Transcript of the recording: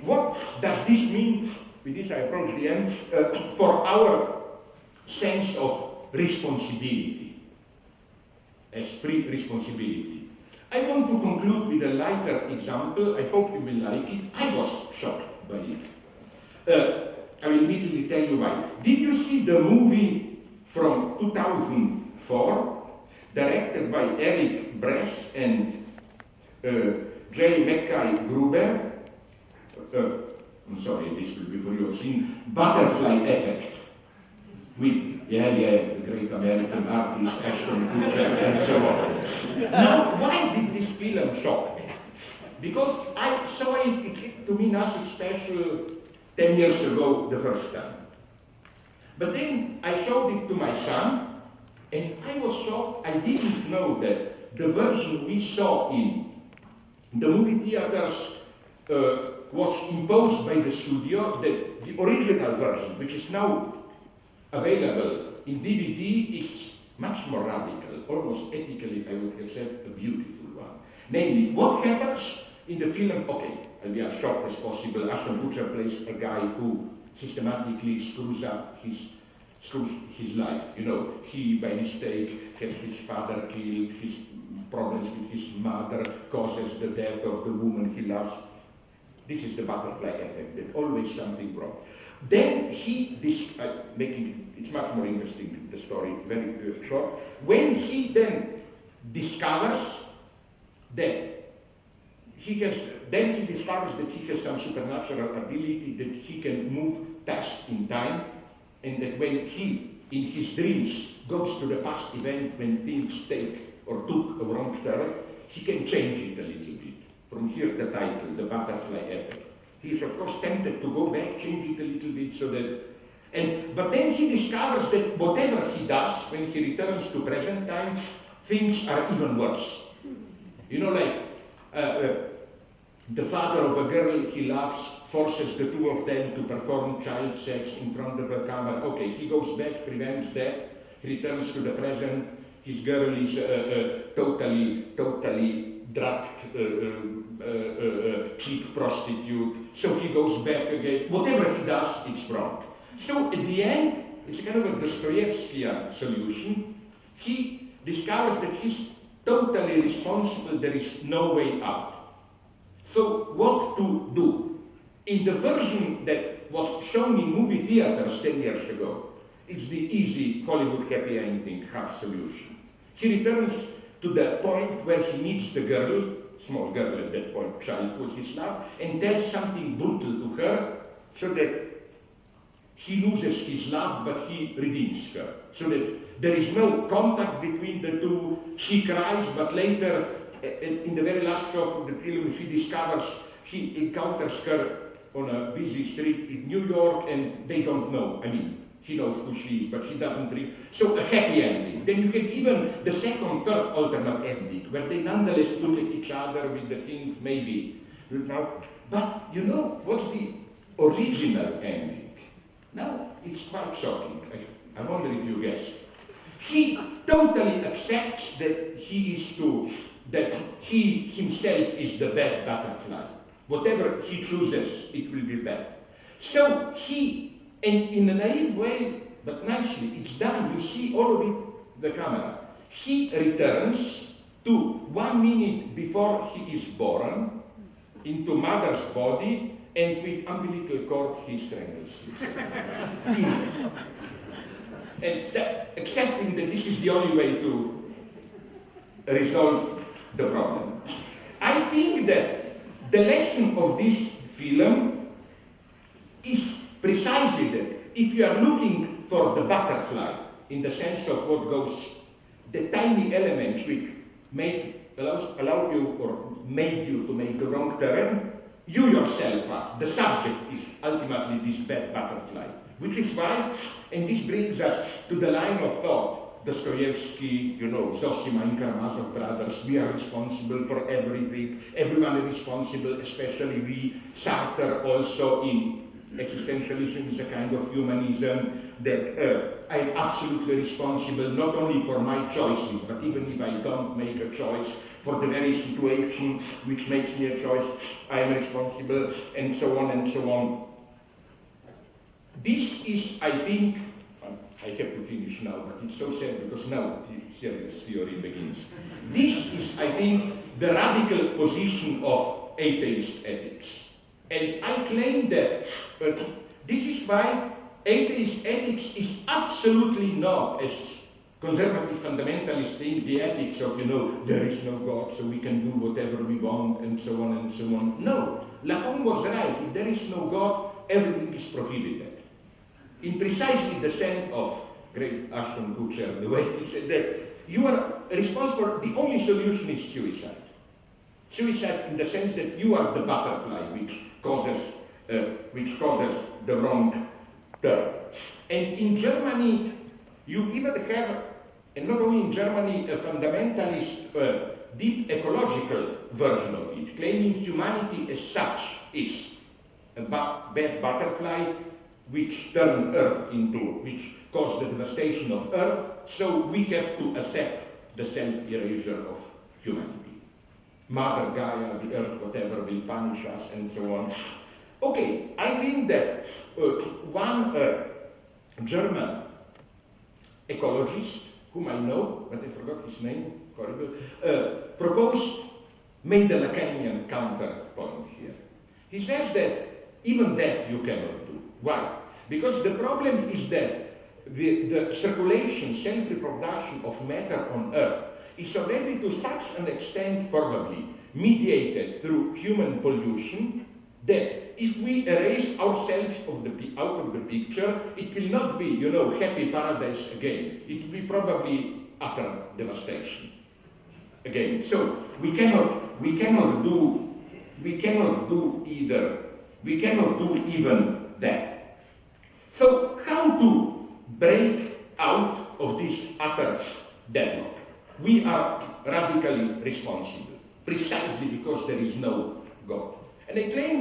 what does this mean, with this I approach the end, for our sense of responsibility, as free responsibility? I want to conclude with a lighter example. I hope you will like it. I was shocked by it. I will immediately tell you why. Did you see the movie from 2004, directed by Eric Bress and J. Mackay Gruber? I'm sorry, this will be for you. Seen Butterfly Effect with the great American artist Ashton Kutcher and so on. Now, why did this film shock me? Because I saw it to me nothing special 10 years ago the first time. But then I showed it to my son, and I was shocked. I didn't know that the version we saw in the movie theaters was imposed by the studio, that the original version, which is now available in DVD, is much more radical, almost ethically, I would have said, a beautiful one. Namely, what happens in the film, okay, I'll be as short as possible. Ashton Kutcher plays a guy who systematically screws his life. You know, he by mistake has his father killed, his problems with his mother causes the death of the woman he loves. This is the butterfly effect, that always something wrong. Then it's much more interesting, the story, very short. When he then discovers that he discovers that he has some supernatural ability, that he can move past in time, and that when he, in his dreams, goes to the past event when things took a wrong turn, he can change it a little bit. From here the title, the butterfly effect. He is of course tempted to go back, change it a little bit so that, but then he discovers that whatever he does, when he returns to present time, things are even worse. You know, like the father of a girl he loves forces the two of them to perform child sex in front of a camera. Okay, he goes back, prevents that, he returns to the present, his girl is totally drugged, cheap prostitute, so he goes back again. Whatever he does, it's wrong. So at the end, it's kind of a Dostoevskian solution. He discovers that he's totally responsible, there is no way out. So what to do? In the version that was shown in movie theaters 10 years ago, it's the easy Hollywood happy ending half solution. He returns to the point where he meets the girl, small girl at that point, child who was his love, and tells something brutal to her, so that he loses his love, but he redeems her. So that there is no contact between the two. She cries, but later, in the very last shot of the film, he encounters her on a busy street in New York, and they don't know. I mean, he knows who she is, but she doesn't really. So a happy ending. Then you have even the second, third alternate ending, where they nonetheless look at each other with the things, maybe. But you know, what's the original ending? Now, it's quite shocking. I wonder if you guess. He totally accepts that he himself is the bad butterfly. Whatever he chooses, it will be bad. So and in a naive way, but nicely, it's done. You see all of it, the camera. He returns to 1 minute before he is born into mother's body, and with umbilical cord he strangles himself. And accepting that this is the only way to resolve the problem. I think that the lesson of this film is precisely that if you are looking for the butterfly, in the sense of what goes, the tiny elements which allow you or made you to make the wrong turn, you yourself are. The subject is ultimately this bad butterfly. Which is why, and this brings us to the line of thought, Dostoevsky, Zosima and Karamazov brothers, we are responsible for everything, everyone is responsible, especially we, Sartre also in Existentialism is a kind of humanism that I'm absolutely responsible not only for my choices, but even if I don't make a choice, for the very situation which makes me a choice, I am responsible, and so on and so on. This is, I think, I have to finish now, but it's so sad because now the serious theory begins. This is, I think, the radical position of atheist ethics. And I claim that this is why atheist ethics is absolutely not, as conservative fundamentalists think, the ethics of, there is no God, so we can do whatever we want, and so on and so on. No, Lacan was right. If there is no God, everything is prohibited. In precisely the sense of great Ashton Kutcher, the way he said that you are responsible, the only solution is suicide. Suicide in the sense that you are the butterfly which causes the wrong turn. And in Germany, you even have, and not only in Germany, a fundamentalist, deep ecological version of it, claiming humanity as such is a bad butterfly which turned Earth which caused the devastation of Earth, so we have to accept the self-erasure of humanity. Mother Gaia, the Earth, whatever, will punish us, and so on. Okay, I think that one German ecologist, whom I know, but I forgot his name, horrible, made a Lacanian counterpoint here. He says that even that you cannot do. Why? Because the problem is that the circulation, self-reproduction of matter on Earth is already to such an extent probably mediated through human pollution that if we erase ourselves out of the picture, it will not be, happy paradise again. It will be probably utter devastation again. So we cannot do even that. So how to break out of this utter deadlock? We are radically responsible, precisely because there is no God. And I claim